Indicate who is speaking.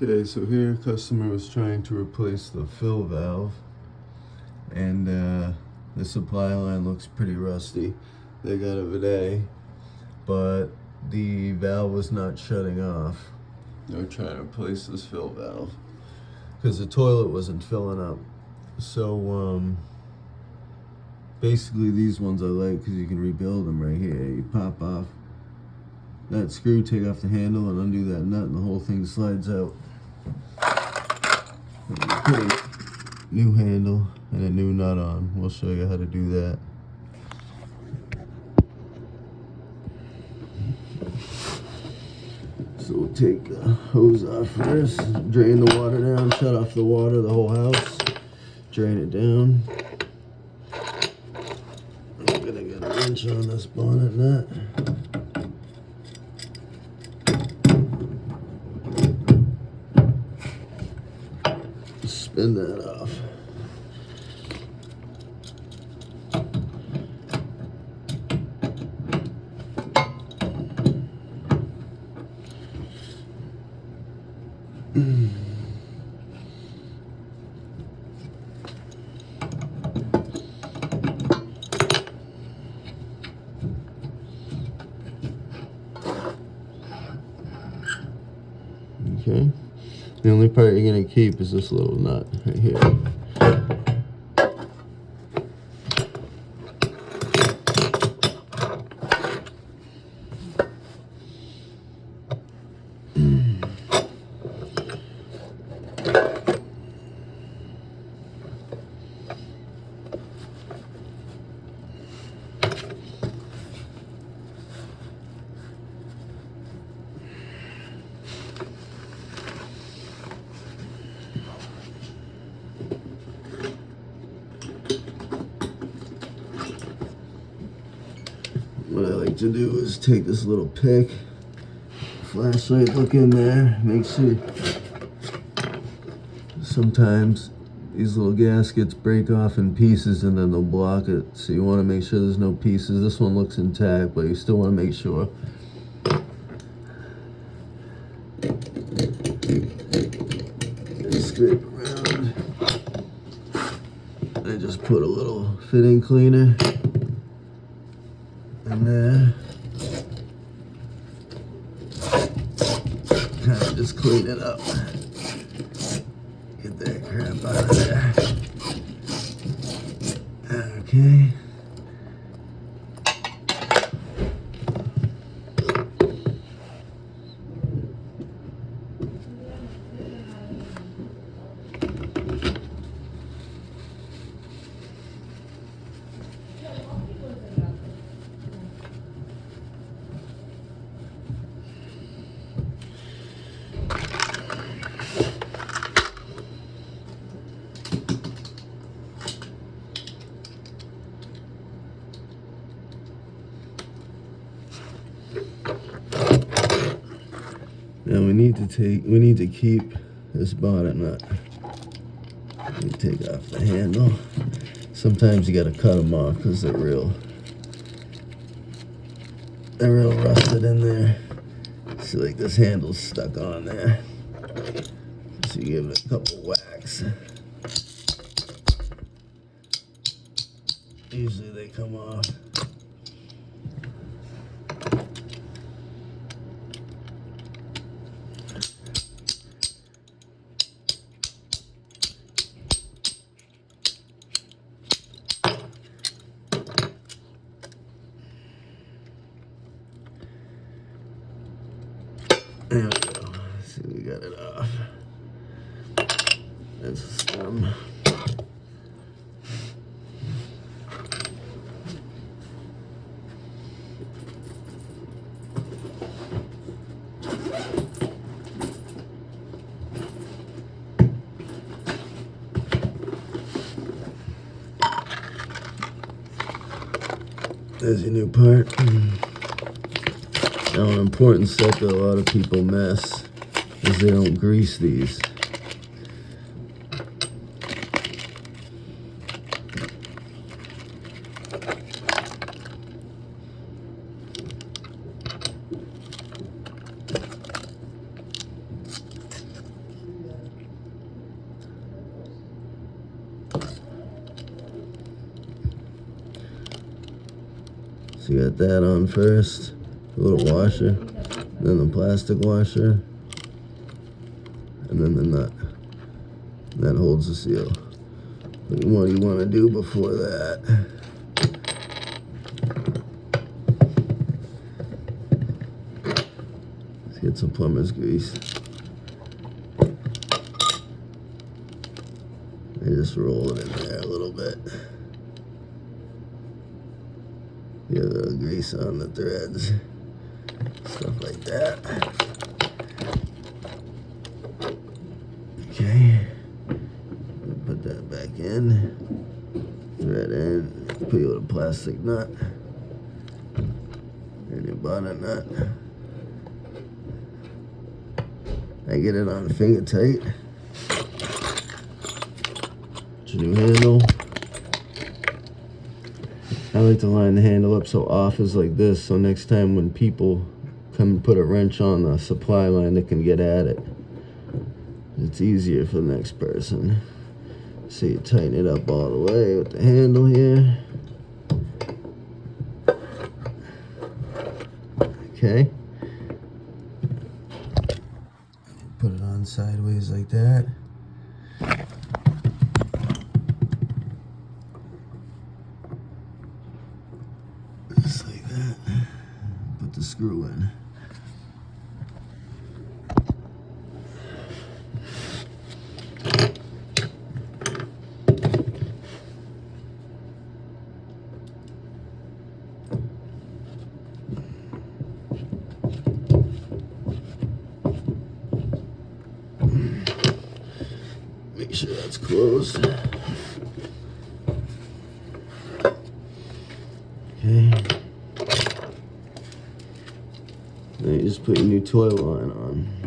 Speaker 1: Okay, so here customer was trying to replace the fill valve, and the supply line looks pretty rusty. They got a bidet, but the valve was not shutting off. They're trying to replace this fill valve because the toilet wasn't filling up. So basically these ones I like because you can rebuild them right here. You pop off that screw, take off the handle, and undo that nut, and the whole thing slides out. Put a new handle and a new nut on. We'll show you how to do that. So we'll take the hose off first, drain the water down, shut off the water, the whole house, drain it down. I'm gonna get a wrench on this bonnet nut. Spin that off. Okay. The only part you're gonna keep is this little nut right here. What I like to do is take this little pick, flashlight, look in there, make sure. Sometimes these little gaskets break off in pieces and then they'll block it. So you want to make sure there's no pieces. This one looks intact, but you still want to make sure. And scrape around. I just put a little fitting cleaner in there. Kind of just clean it up. Get that crap out of there. Okay. Now we need to keep this bonnet nut. You take off the handle. Sometimes you gotta cut them off because they're real rusted in there. See, like this handle's stuck on there. So you give it a couple whacks. Usually they come off. There we go. See, we got it off. That's a stem. There's your new part. Now, an important step that a lot of people miss is they don't grease these. So you got that on first, the little washer, then the plastic washer, and then the nut. That holds the seal. But what you want to do before that, let's get some plumber's grease. And just roll it in there a little bit. Get a little grease on the threads. Stuff like that. Okay. Put that back in. Thread in. Put your little plastic nut. And your bonnet nut. I get it on finger tight. Your new handle. I like to line the handle up so off is like this, so next time when people come and put a wrench on the supply line, they can get at it. It's easier for the next person. So you tighten it up all the way with the handle here. Okay. Put it on sideways like that. Just like that. Put the screw in. Make sure that's closed. Okay. Now you just put your new toilet line on.